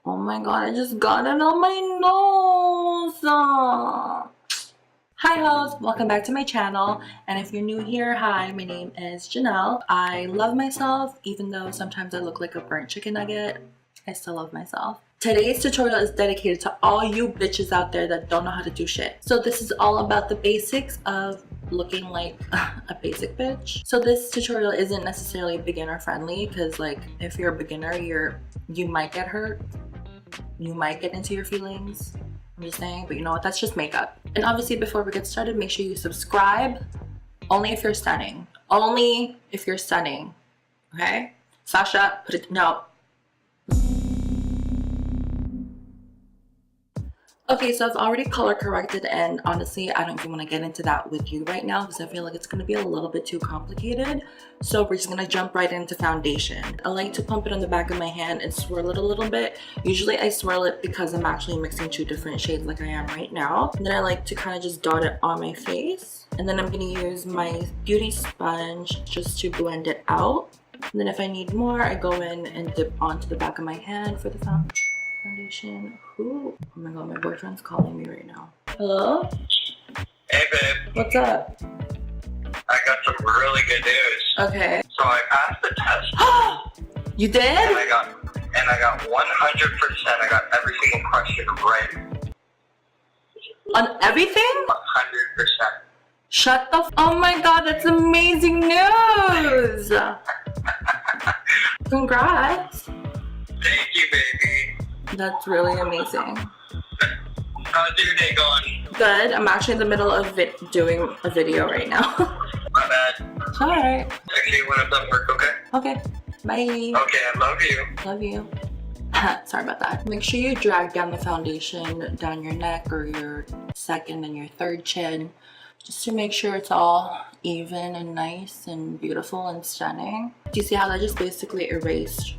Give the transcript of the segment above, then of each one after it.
Oh my god, I just got it on my nose. Hi hoes, welcome back to my channel, and if you're new here, hi, my name is Janelle. I love myself, even though sometimes I look like a burnt chicken nugget. I still love myself. Today's tutorial is dedicated to all you bitches out there that don't know how to do shit. So this is all about the basics of looking like a basic bitch. So this tutorial isn't necessarily beginner friendly, because like if you're a beginner, you might get hurt. You might get into your feelings. I'm just saying, but you know what, that's just makeup. And obviously before we get started, make sure you subscribe. Only if you're stunning. Only if you're stunning. Okay? Sasha, put it, no. Okay, so I've already color corrected, and honestly, I don't even want to get into that with you right now because I feel like it's going to be a little bit too complicated. So we're just going to jump right into foundation. I like to pump it on the back of my hand and swirl it a little bit. Usually I swirl it because I'm actually mixing two different shades like I am right now. And then I like to kind of just dot it on my face. And then I'm going to use my beauty sponge just to blend it out. And then if I need more, I go in and dip onto the back of my hand for the foundation. Ooh. Oh my god, my boyfriend's calling me right now. Hello? Hey babe. What's up? I got some really good news. Okay. So I passed the test. You did? And I got 100%. I got every single question right. On everything? 100%. Shut the oh my god, that's amazing news! Congrats. Thank you, baby. That's really amazing. How's your day going? Good. I'm actually in the middle of doing a video right now. My bad. It's alright. Actually, when I'm done work, okay? Okay. Bye. Okay, I love you. Love you. Sorry about that. Make sure you drag down the foundation down your neck or your second and your third chin, just to make sure it's all even and nice and beautiful and stunning. Do you see how that just basically erased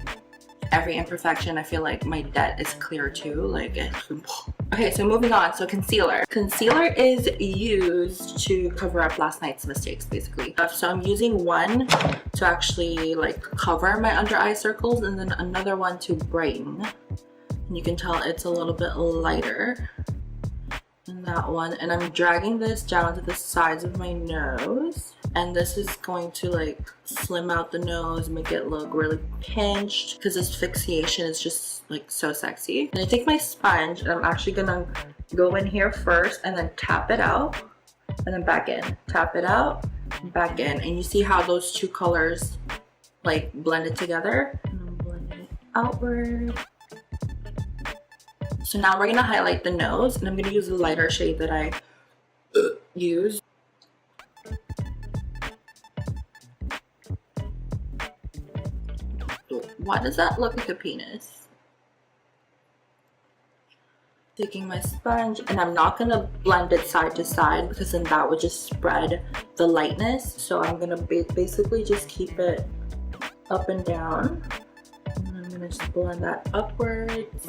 every imperfection? I feel like my debt is clear too. Like okay, so moving on. So concealer. Concealer is used to cover up last night's mistakes, basically. So I'm using one to actually like cover my under eye circles, and then another one to brighten. And you can tell it's a little bit lighter than that one. And I'm dragging this down to the sides of my nose. And this is going to like slim out the nose, make it look really pinched, because this fixation is just like so sexy. And I take my sponge and I'm actually gonna go in here first and then tap it out and then back in. Tap it out, back in. And you see how those two colors like blended together? And I'm blending it outward. So now we're gonna highlight the nose, and I'm gonna use the lighter shade that I use. Why does that look like a penis? Taking my sponge, and I'm not gonna blend it side to side because then that would just spread the lightness. So I'm gonna basically just keep it up and down. And I'm gonna just blend that upwards.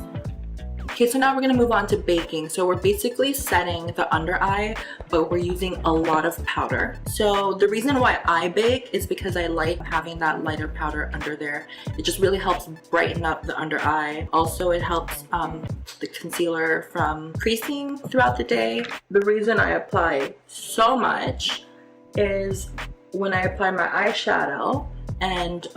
Okay, so now we're gonna move on to baking. So we're basically setting the under eye, but we're using a lot of powder. So the reason why I bake is because I like having that lighter powder under there. It just really helps brighten up the under eye. Also, it helps the concealer from creasing throughout the day. The reason I apply so much is when I apply my eyeshadow and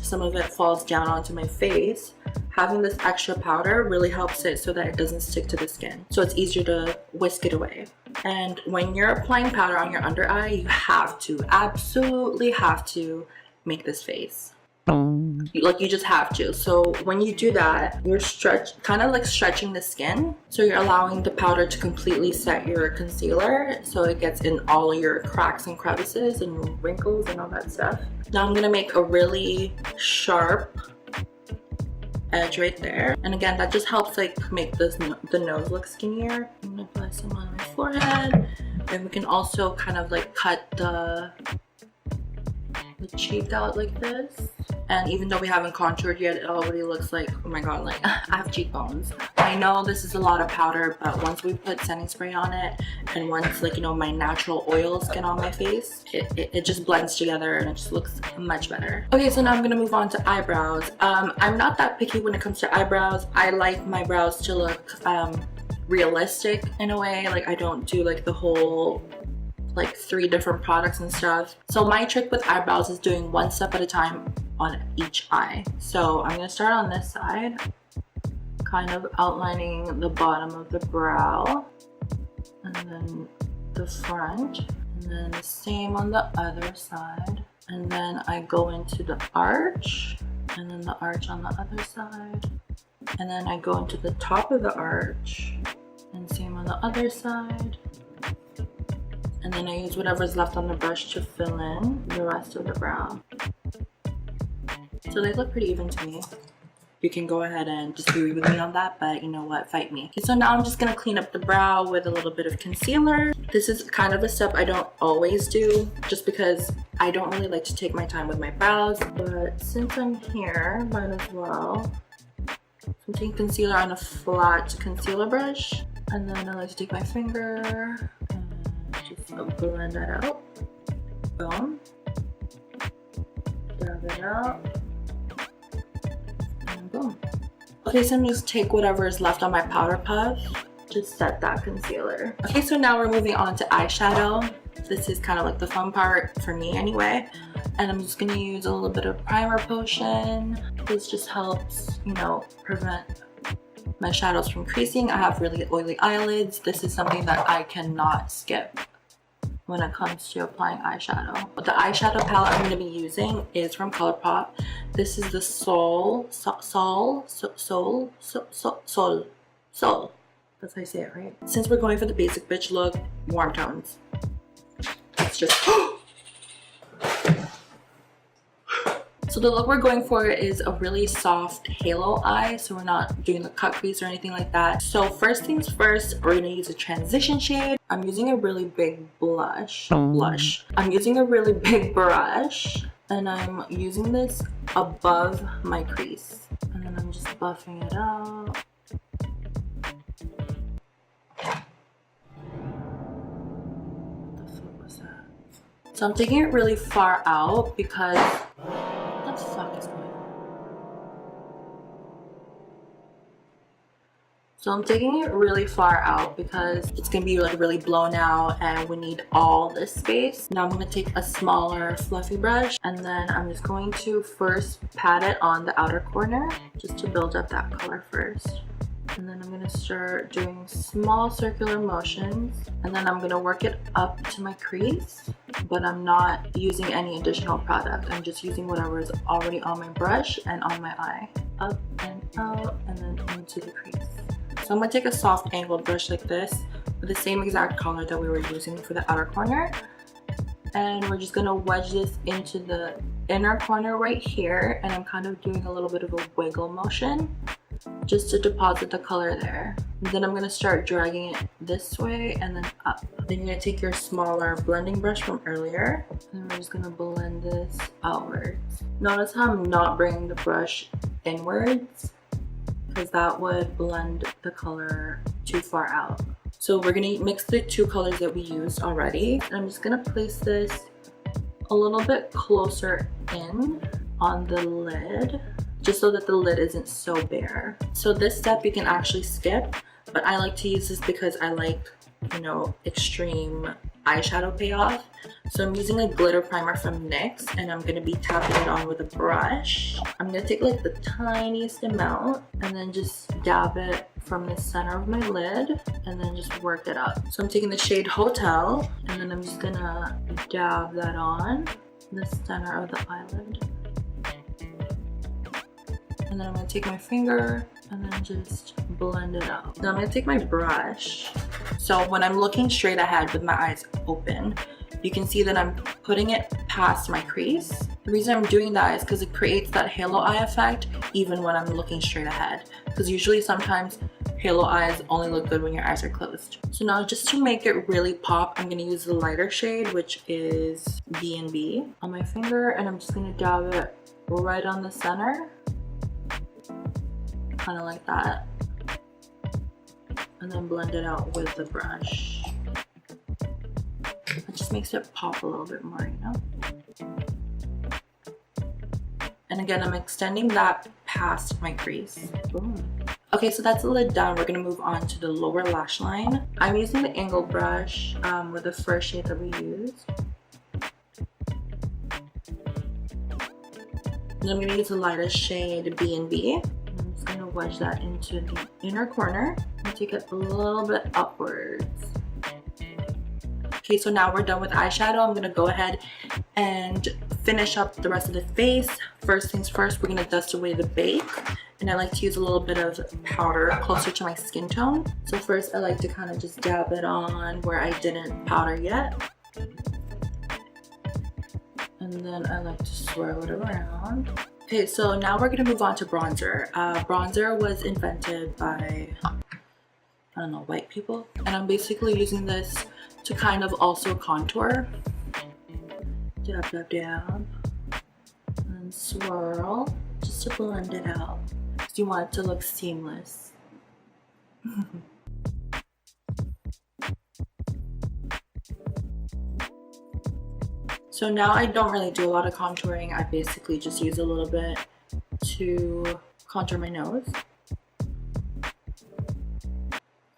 some of it falls down onto my face, having this extra powder really helps it so that it doesn't stick to the skin. So it's easier to whisk it away. And when you're applying powder on your under eye, you have to, absolutely have to make this face. Like you just have to. So when you do that, you're kind of like stretching the skin. So you're allowing the powder to completely set your concealer so it gets in all your cracks and crevices and wrinkles and all that stuff. Now I'm gonna make a really sharp edge right there, and again that just helps like make the nose look skinnier. I'm gonna apply some on my forehead, and we can also kind of like cut the cheek out like this. And even though we haven't contoured yet, it already looks like, oh my god, like I have cheekbones. I know this is a lot of powder, but once we put setting spray on it, and once, like, you know, my natural oils get on my face, it just blends together and it just looks much better. Okay, so now I'm gonna move on to eyebrows. I'm not that picky when it comes to eyebrows. I like my brows to look realistic in a way. Like, I don't do like the whole like 3 different products and stuff. So my trick with eyebrows is doing one step at a time on each eye. So I'm gonna start on this side, kind of outlining the bottom of the brow, and then the front, and then the same on the other side. And then I go into the arch, and then the arch on the other side, and then I go into the top of the arch, and same on the other side. And then I use whatever's left on the brush to fill in the rest of the brow. So they look pretty even to me. You can go ahead and disagree with me on that, but you know what, fight me. Okay, so now I'm just gonna clean up the brow with a little bit of concealer. This is kind of a step I don't always do, just because I don't really like to take my time with my brows, but since I'm here, might as well. So I'm taking concealer on a flat concealer brush, and then I like to take my finger and just blend that out. Boom. Dab it out. Boom. Okay, so I'm just take whatever is left on my powder puff, just set that concealer. Okay, so now we're moving on to eyeshadow. This is kind of like the fun part for me anyway. And I'm just gonna use a little bit of primer potion. This just helps, you know, prevent my shadows from creasing. I have really oily eyelids. This is something that I cannot skip when it comes to applying eyeshadow. But the eyeshadow palette I'm going to be using is from Colourpop. This is the Soul. That's how I say it, right? Since we're going for the basic bitch look, warm tones. It's just... So the look we're going for is a really soft halo eye, so we're not doing the cut crease or anything like that. So first things first, we're gonna use a transition shade. I'm using a really big I'm using a really big brush, and I'm using this above my crease. And then I'm just buffing it out. What the fuck was that? So I'm taking it really far out because what the fuck is going on? So I'm taking it really far out because it's gonna be like really blown out and we need all this space. Now I'm gonna take a smaller fluffy brush, and then I'm just going to first pat it on the outer corner just to build up that color first. And then I'm gonna start doing small circular motions, and then I'm gonna work it up to my crease, but I'm not using any additional product. I'm just using whatever is already on my brush and on my eye. Up and out, and then into the crease. So I'm gonna take a soft angled brush like this with the same exact color that we were using for the outer corner, and we're just gonna wedge this into the inner corner right here, and I'm kind of doing a little bit of a wiggle motion just to deposit the color there. And then I'm going to start dragging it this way and then up. Then you're going to take your smaller blending brush from earlier, and we're just going to blend this outwards. Notice how I'm not bringing the brush inwards, because that would blend the color too far out. So we're going to mix the two colors that we used already, and I'm just going to place this a little bit closer in on the lid, just so that the lid isn't so bare. So this step you can actually skip, but I like to use this because I like, you know, extreme eyeshadow payoff. So I'm using a glitter primer from NYX, and I'm gonna be tapping it on with a brush. I'm gonna take like the tiniest amount and then just dab it from the center of my lid and then just work it up. So I'm taking the shade Hotel, and then I'm just gonna dab that on the center of the eyelid. And then I'm going to take my finger and then just blend it out. Now I'm going to take my brush. So when I'm looking straight ahead with my eyes open, you can see that I'm putting it past my crease. The reason I'm doing that is because it creates that halo eye effect even when I'm looking straight ahead. Because usually sometimes halo eyes only look good when your eyes are closed. So now just to make it really pop, I'm going to use the lighter shade, which is B&B, on my finger, and I'm just going to dab it right on the center. Kind of like that. and then blend it out with the brush. It just makes it pop a little bit more, you know? And again, I'm extending that past my crease. Boom. Okay, so that's the lid done. We're gonna move on to the lower lash line. I'm using the angled brush with the first shade that we used. And I'm gonna use the lightest shade, B&B. I'm just gonna wedge that into the inner corner and take it a little bit upwards. Okay, so now we're done with eyeshadow. I'm gonna go ahead and finish up the rest of the face. First things first, we're gonna dust away the bake. And I like to use a little bit of powder closer to my skin tone. So first I like to kind of just dab it on where I didn't powder yet. And then I like to swirl it around. Okay, so now we're gonna move on to bronzer. Bronzer was invented by, I don't know, white people. And I'm basically using this to kind of also contour. Dab, dab, dab. And swirl, just to blend it out. Because you want it to look seamless. So now I don't really do a lot of contouring. I basically just use a little bit to contour my nose.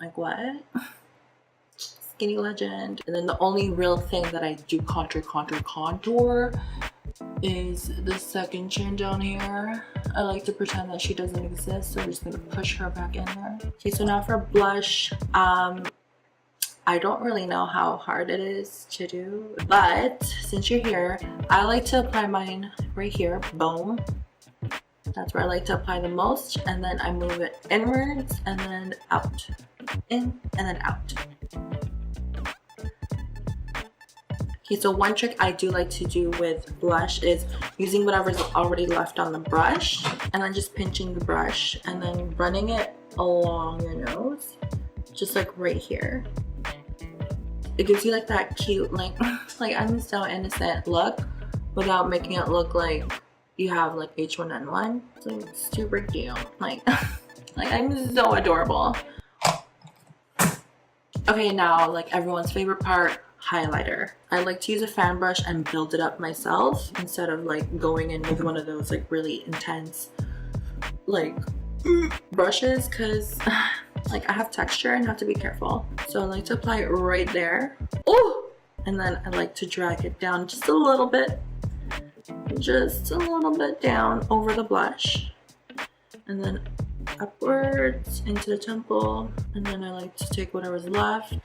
Like what? Skinny legend. And then the only real thing that I do contour is the second chin down here. I like to pretend that she doesn't exist, so I'm just gonna push her back in there. Okay, so now for blush, I don't really know how hard it is to do, but since you're here, I like to apply mine right here, boom. That's where I like to apply the most, and then I move it inwards and then out, in and then out. Okay, so one trick I do like to do with blush is using whatever's already left on the brush and then just pinching the brush and then running it along your nose, just like right here. It gives you like that cute, like I'm so innocent look without making it look like you have like H1N1. It's like super cute. Like I'm so adorable. Okay, now like everyone's favorite part, highlighter. I like to use a fan brush and build it up myself instead of like going in with one of those like really intense like brushes, because like I have texture and have to be careful. So I like to apply it right there. Oh! And then I like to drag it down just a little bit. Just a little bit down over the blush. And then upwards into the temple. And then I like to take whatever's left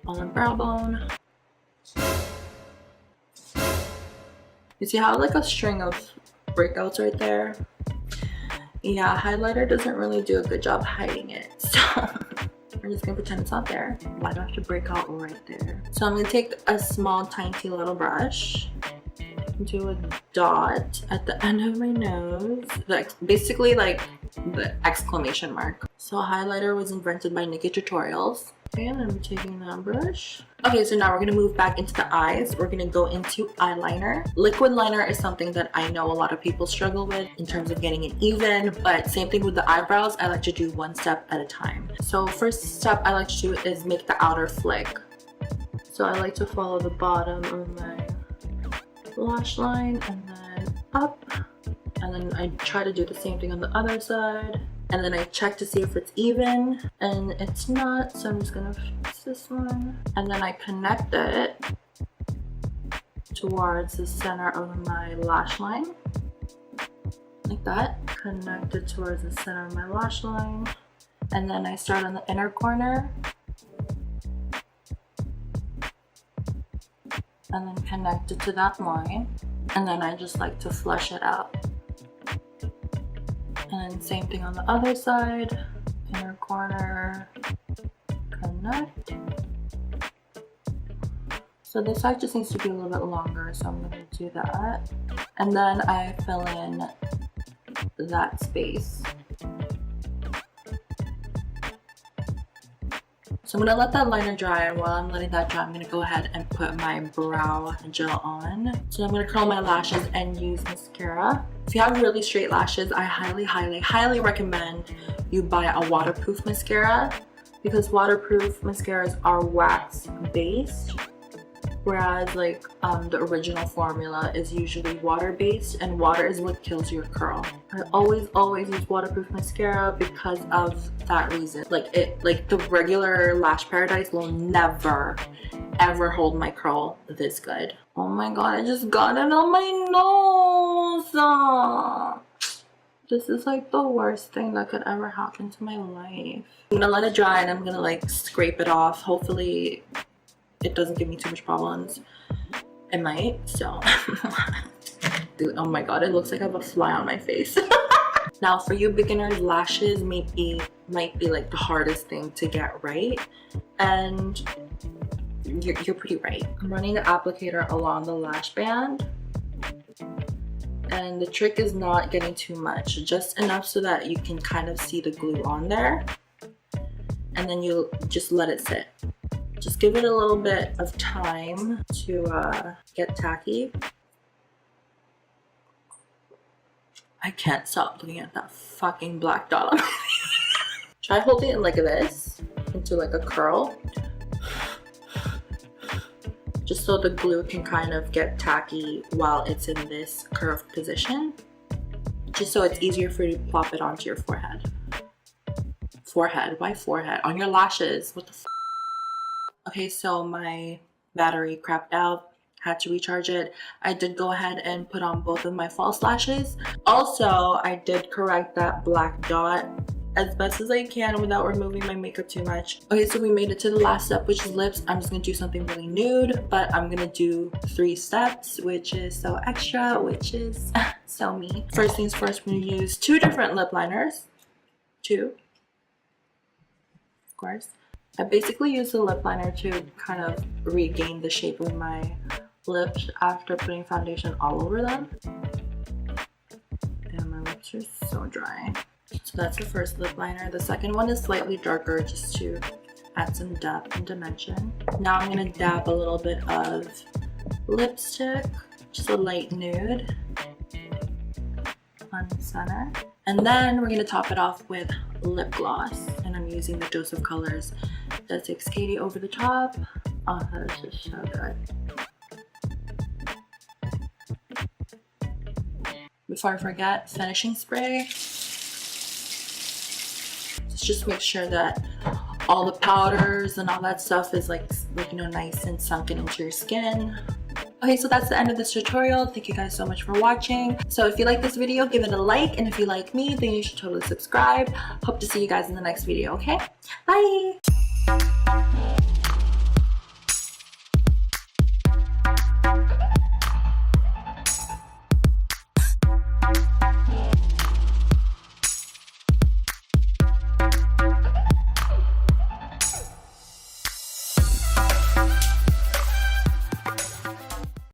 on the brow bone. You see how like a string of breakouts right there? Yeah, highlighter doesn't really do a good job hiding it, so we're just gonna pretend it's not there. Why do I have to break out right there? So I'm gonna take a small, tiny little brush, do a dot at the end of my nose, like basically like the exclamation mark. So highlighter was invented by Nikki Tutorials. Okay, and then I'm taking that brush. Okay, so now we're gonna move back into the eyes. We're gonna go into eyeliner. Liquid liner is something that I know a lot of people struggle with in terms of getting it even, but same thing with the eyebrows. I like to do one step at a time. So first step I like to do is make the outer flick. So I like to follow the bottom of my lash line and then up. And then I try to do the same thing on the other side. And then I check to see if it's even, and it's not, so I'm just gonna fix this one. And then I connect it towards the center of my lash line, like that. Connect it towards the center of my lash line. And then I start on the inner corner. And then connect it to that line. And then I just like to flush it out. And then same thing on the other side, inner corner, connect. So this side just needs to be a little bit longer, so I'm going to do that. And then I fill in that space. So I'm going to let that liner dry, and while I'm letting that dry, I'm going to go ahead and put my brow gel on. So I'm going to curl my lashes and use mascara. If you have really straight lashes, I highly recommend you buy a waterproof mascara. because waterproof mascaras are wax based, whereas like the original formula is usually water based, and water is what kills your curl. I always use waterproof mascara because of that reason. Like the regular Lash Paradise will never ever hold my curl this good. Oh my god, I just got it on my nose. This is like the worst thing that could ever happen to my life. I'm gonna let it dry and I'm gonna like scrape it off. Hopefully it doesn't give me too much problems. It might, so. Dude, oh my god, it looks like I have a fly on my face. Now for you beginners, lashes might be like the hardest thing to get right, and you're pretty right. I'm running the applicator along the lash band, and the trick is not getting too much, just enough so that you can kind of see the glue on there, and then you just let it sit. Just give it a little bit of time to get tacky. I can't stop looking at that fucking black dot on my face. Try holding it like this into like a curl, just so the glue can kind of get tacky while it's in this curved position, just so it's easier for you to plop it onto your forehead. Forehead? Why forehead? On your lashes. What the f? Okay, so my battery crapped out. Had to recharge it. I did go ahead and put on both of my false lashes. Also, I did correct that black dot as best as I can without removing my makeup too much. Okay, so we made it to the last step, which is lips. I'm just gonna do something really nude, but I'm gonna do 3 steps, which is so extra, which is so me. First things first, I'm gonna use 2 different lip liners. 2, of course. I basically use the lip liner to kind of regain the shape of my lips after putting foundation all over them. And my lips are so dry. So that's the first lip liner. The second one is slightly darker, just to add some depth and dimension. Now I'm gonna dab a little bit of lipstick, just a light nude on the center. And then we're gonna top it off with lip gloss. And I'm using the Dose of Colors Desi Katy over the top. Oh, that is just so good. Before I forget, finishing spray. Just make sure that all the powders and all that stuff is like you know, nice and sunken into your skin. Okay, so that's the end of this tutorial. Thank you guys so much for watching. So if you like this video, give it a like, and if you like me, then you should totally subscribe. Hope to see you guys in the next video, okay? Bye!